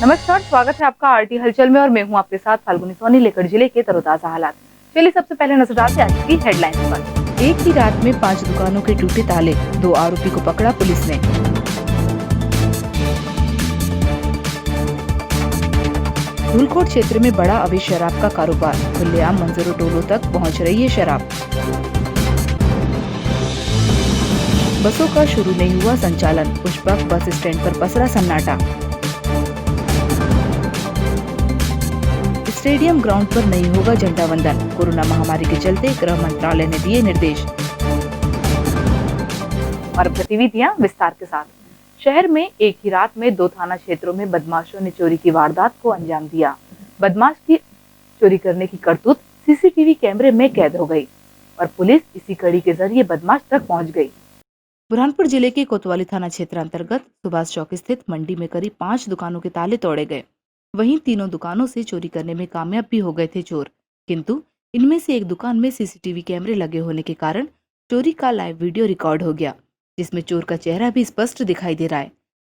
नमस्कार, स्वागत है आपका आरटी हलचल में और मैं हूं आपके साथ फाल्गुनी सोनी लेकर जिले के तरोताजा हालात। चलिए सबसे पहले नजर डालते हैं आज की हेडलाइंस पर। एक ही रात में 5 दुकानों के टूटे ताले, 2 आरोपी को पकड़ा पुलिस ने। धूलकोट क्षेत्र में बड़ा अवैध शराब का कारोबार, खुलेआम मंजरों टोलों तक पहुंच रही है शराब। बसों का शुरू नहीं हुआ संचालन, पुष्पक बस स्टैंड पर पसरा सन्नाटा। स्टेडियम ग्राउंड पर नहीं होगा झंडा वंदन, कोरोना महामारी के चलते गृह मंत्रालय ने दिए निर्देश। और गतिविधियां विस्तार के साथ। शहर में एक ही रात में 2 थाना क्षेत्रों में बदमाशों ने चोरी की वारदात को अंजाम दिया। बदमाश की चोरी करने की करतूत सीसीटीवी कैमरे में कैद हो गई और पुलिस इसी कड़ी के जरिए बदमाश तक पहुंच गई। बुरहानपुर जिले के कोतवाली थाना क्षेत्र अंतर्गत सुभाष चौक स्थित मंडी में करीब 5 दुकानों के ताले तोड़े गए। वहीं तीनों दुकानों से चोरी करने में कामयाब भी हो गए थे चोर, किंतु इनमें से एक दुकान में सीसीटीवी कैमरे लगे होने के कारण चोरी का लाइव वीडियो रिकॉर्ड हो गया, जिसमें चोर का चेहरा भी स्पष्ट दिखाई दे रहा है।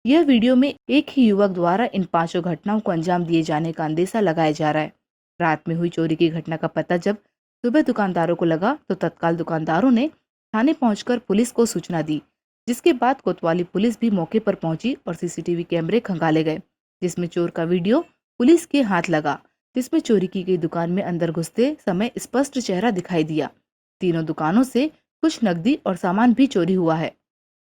यह वीडियो में एक ही युवक द्वारा इन 5 घटनाओं को अंजाम दिए जाने का अंदेशा लगाया जा रहा है। रात में हुई चोरी की घटना का पता जब सुबह दुकानदारों को लगा तो तत्काल दुकानदारों ने थाने पहुंचकर पुलिस को सूचना दी, जिसके बाद कोतवाली पुलिस भी मौके पर पहुंची और सीसीटीवी कैमरे खंगाले गए, जिसमें चोर का वीडियो पुलिस के हाथ लगा, जिसमें चोरी की गई दुकान में अंदर घुसते समय स्पष्ट चेहरा दिखाई दिया। तीनों दुकानों से कुछ नकदी और सामान भी चोरी हुआ है।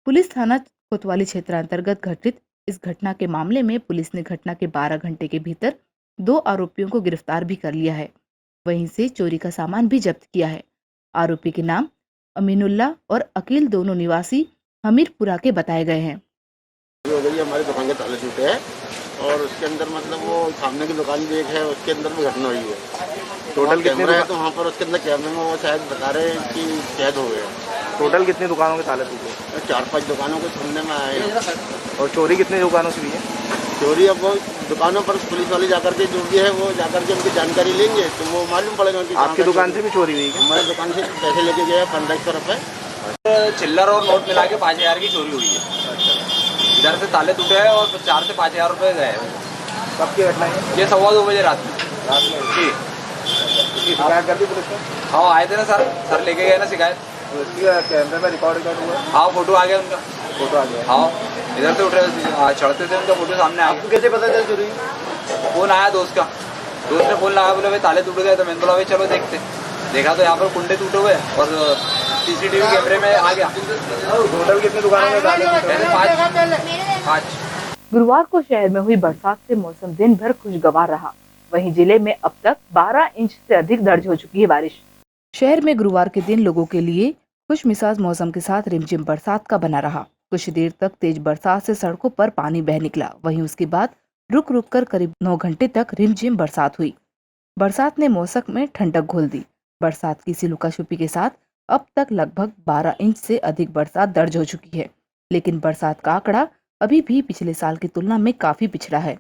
पुलिस थाना कोतवाली क्षेत्र अंतर्गत घटित इस घटना के मामले में पुलिस ने घटना के 12 घंटे के भीतर 2 आरोपियों को गिरफ्तार भी कर लिया है। वहीं से चोरी का सामान भी जब्त किया है। आरोपी के नाम अमीनुल्लाह और अकील दोनों निवासी हमीरपुरा के बताए गए हैं। हमारी दुकान के ताले टूटे हैं और उसके अंदर मतलब वो सामने की दुकान भी एक है, उसके अंदर भी घटना हुई है। टोटल कितने है तो वहाँ पर उसके अंदर कैमरे में वो शायद बता रहे हैं कि कैद हो गए। टोटल कितनी दुकानों के ताले टूटे? 4-5 दुकानों को सुनने में आए हैं। और चोरी कितनी दुकानों से हुई है? चोरी अब वो दुकानों पर पुलिस वाले जाकर के जो भी है वो जाकर के उनकी जानकारी लेंगे तो वो मालूम पड़ेगा कि आपकी दुकान से भी चोरी हुई है? हमारी दुकान से पैसे लेके गए 1500 रुपये, चिल्लर और नोट मिला के 5000 की चोरी हुई है। इधर से ताले टूटे हैं और 4 से 5000 रुपये गए हैं। कब की घटना है? ये 2:15 बजे रात में जी। इसकी शिकायत कर दी पुलिस ने? हाँ आए थे ना सर लेके गए ना शिकायत। तो इसकी कैमरे में रिकॉर्ड हुआ? हाँ फोटो आ गया उनका। फोटो आ गया? हाँ इधर से उठ रहे चढ़ते थे, उनका फोटो सामने आ गया। कैसे पता चल चोरी? फोन आया दोस्त का, दोस्त ने फोन लगाया, बोले भाई ताले टूट गए। तो मैंने बोला भाई चलो देखते। देखा तो यहाँ पर कुंडे टूटे हुए और सीसीटीवी कैमरे में आ गया। टोटल कितनी दुकानों में ताले टूटे? 5। गुरुवार को शहर में हुई बरसात से मौसम दिन भर खुशगवार रहा। वहीं जिले में अब तक 12 इंच से अधिक दर्ज हो चुकी है बारिश। शहर में गुरुवार के दिन लोगों के लिए खुशमिजाज मौसम के साथ रिमझिम बरसात का बना रहा। कुछ देर तक तेज बरसात से सड़कों पर पानी बह निकला। वहीं उसके बाद रुक रुक कर करीब 9 घंटे तक रिमझिम बरसात हुई। बरसात ने मौसम में ठंडक घोल दी। बरसात की सी लुकाछुपी के साथ अब तक लगभग 12 इंच से अधिक बरसात दर्ज हो चुकी है, लेकिन बरसात का आंकड़ा अभी भी पिछले साल की तुलना में काफी पिछड़ा है।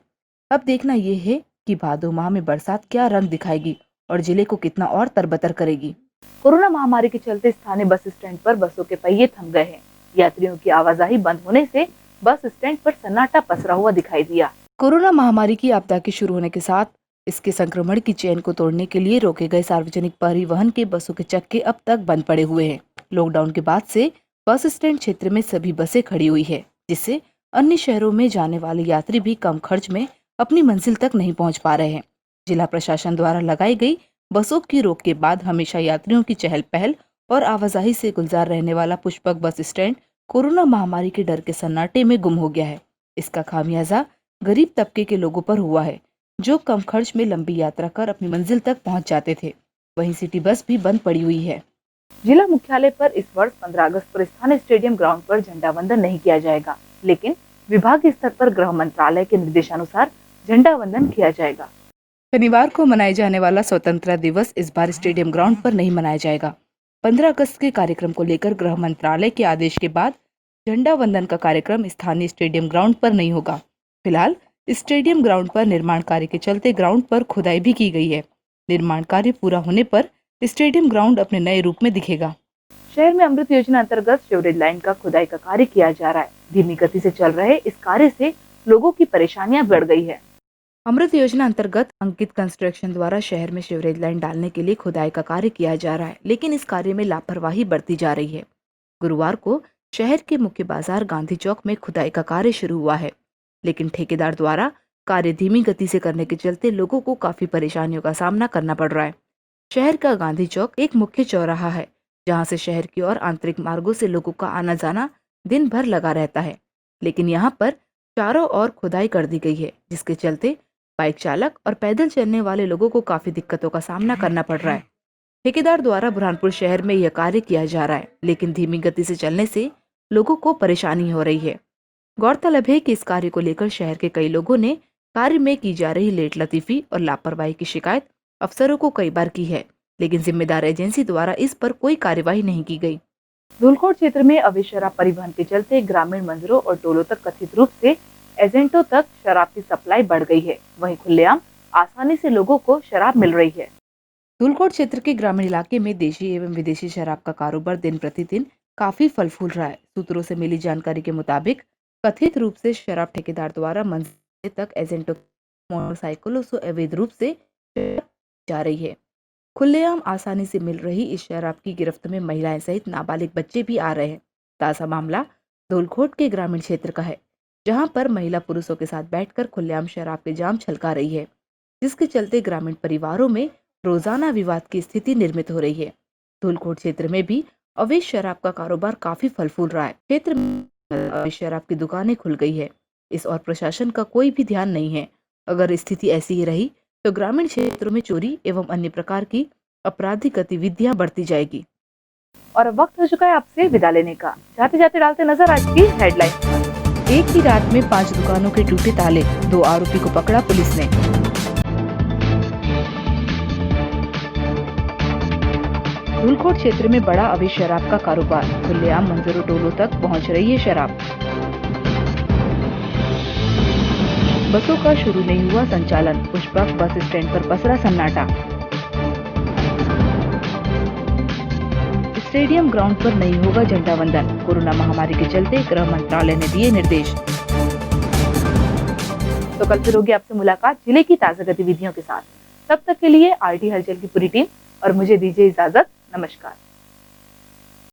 अब देखना ये है कि भादो माह में बरसात क्या रंग दिखाएगी और जिले को कितना और तरबतर करेगी। कोरोना महामारी के चलते स्थानीय बस स्टैंड पर बसों के पहिए थम गए हैं। यात्रियों की आवाजाही बंद होने से बस स्टैंड पर सन्नाटा पसरा हुआ दिखाई दिया। कोरोना महामारी की आपदा के शुरू होने के साथ इसके संक्रमण की चेन को तोड़ने के लिए रोके गए सार्वजनिक परिवहन के बसों के चक्के अब तक बंद पड़े हुए हैं। लॉकडाउन के बाद से बस स्टैंड क्षेत्र में सभी बसें खड़ी हुई है, जिससे अन्य शहरों में जाने वाले यात्री भी कम खर्च में अपनी मंजिल तक नहीं पहुंच पा रहे हैं। जिला प्रशासन द्वारा लगाई गई बसों की रोक के बाद हमेशा यात्रियों की चहल पहल और आवाजाही से गुलजार रहने वाला पुष्पक बस स्टैंड कोरोना महामारी के डर के सन्नाटे में गुम हो गया है। इसका खामियाजा गरीब तबके के लोगों पर हुआ है, जो कम खर्च में लंबी यात्रा कर अपनी मंजिल तक पहुंच जाते थे। वहीं सिटी बस भी बंद पड़ी हुई है। जिला मुख्यालय पर इस वर्ष 15 अगस्त पर स्थानीय स्टेडियम ग्राउंड पर झंडा वंदन नहीं किया जाएगा, लेकिन विभागीय स्तर पर गृह मंत्रालय के निर्देशानुसार झंडा वंदन किया जाएगा। शनिवार को मनाए जाने वाला स्वतंत्रता दिवस इस बार स्टेडियम ग्राउंड पर नहीं मनाया जाएगा। 15 अगस्त के कार्यक्रम को लेकर गृह मंत्रालय के आदेश के बाद झंडा वंदन का कार्यक्रम स्थानीय स्टेडियम ग्राउंड पर नहीं होगा। फिलहाल स्टेडियम ग्राउंड पर निर्माण कार्य के चलते ग्राउंड पर खुदाई भी की गई है। निर्माण कार्य पूरा होने पर स्टेडियम ग्राउंड अपने नए रूप में दिखेगा। शहर में अमृत योजना अंतर्गत सीवरेज लाइन का खुदाई का कार्य किया जा रहा है। धीमी गति से चल रहे इस कार्य से लोगों की परेशानियां बढ़ गई है। अमृत योजना अंतर्गत अंकित कंस्ट्रक्शन द्वारा शहर में सीवरेज लाइन डालने के लिए खुदाई का कार्य किया जा रहा है, लेकिन इस कार्य में लापरवाही बरती जा रही है। गुरुवार को शहर के मुख्य बाजार गांधी चौक में खुदाई का कार्य शुरू हुआ है, लेकिन ठेकेदार द्वारा कार्य धीमी गति से करने के चलते लोगों को काफी परेशानियों का सामना करना पड़ रहा है। शहर का गांधी चौक एक मुख्य चौराहा है, जहां से शहर की ओर आंतरिक मार्गों से लोगों का आना जाना दिन भर लगा रहता है, लेकिन यहाँ पर चारों ओर खुदाई कर दी गई है, जिसके चलते बाइक चालक और पैदल चलने वाले लोगों को काफी दिक्कतों का सामना करना पड़ रहा है। ठेकेदार द्वारा बुरहानपुर शहर में यह कार्य किया जा रहा है, लेकिन धीमी गति से चलने से लोगों को परेशानी हो रही है। गौरतलब है कि इस कार्य को लेकर शहर के कई लोगों ने कार्य में की जा रही लेट लतीफी और लापरवाही की शिकायत अफसरों को कई बार की है, लेकिन जिम्मेदार एजेंसी द्वारा इस पर कोई कार्यवाही नहीं की गई। धूलकोट क्षेत्र में अवैध शराब परिवहन के चलते ग्रामीण मंदिरों और टोलों तक कथित रूप से एजेंटों तक शराब की सप्लाई बढ़ गई है। वहीं खुलेआम आसानी से लोगों को शराब मिल रही है। धूलकोट क्षेत्र के ग्रामीण इलाके में देशी एवं विदेशी शराब का कारोबार दिन प्रतिदिन काफी फल फूल रहा है। सूत्रों से मिली जानकारी के मुताबिक कथित रूप से शराब ठेकेदार द्वारा मंजिल तक एजेंटों मोटरसाइकिलों से अवैध रूप से जा रही है। खुलेआम आसानी से मिल रही इस शराब की गिरफ्त में महिलाएं सहित नाबालिग बच्चे भी आ रहे हैं। ताजा मामला धूलकोट के ग्रामीण क्षेत्र का है, जहां पर महिला पुरुषों के साथ बैठकर खुलेआम शराब के जाम छलका रही है, जिसके चलते ग्रामीण परिवारों में रोजाना विवाद की स्थिति निर्मित हो रही है। धूलकोट क्षेत्र में भी अवैध शराब का कारोबार काफी फल फूल रहा है। क्षेत्र में अवैध शराब की दुकानें खुल गई है, इस और प्रशासन का कोई भी ध्यान नहीं है। अगर स्थिति ऐसी ही रही तो ग्रामीण क्षेत्रों में चोरी एवं अन्य प्रकार की आपराधिक गतिविधियां बढ़ती जाएगी। और अब वक्त हो चुका है आपसे विदा लेने का। जाते जाते डालते नजर आज की हेडलाइन। एक ही रात में 5 दुकानों के टूटे ताले, 2 आरोपी को पकड़ा पुलिस ने। धूलकोट क्षेत्र में बड़ा अवैध शराब का कारोबार, खुलेआम मंजरों टोलों तक पहुंच रही है शराब। बसों का शुरू नहीं हुआ संचालन, पुष्पक बस स्टैंड पर पसरा सन्नाटा। स्टेडियम ग्राउंड पर नहीं होगा झंडा वंदन, कोरोना महामारी के चलते गृह मंत्रालय ने दिए निर्देश। तो कल फिर होगी आपसे मुलाकात जिले की ताजा गतिविधियों के साथ। तब तक के लिए आरटी हलचल की पूरी टीम और मुझे दीजिए इजाजत। नमस्कार।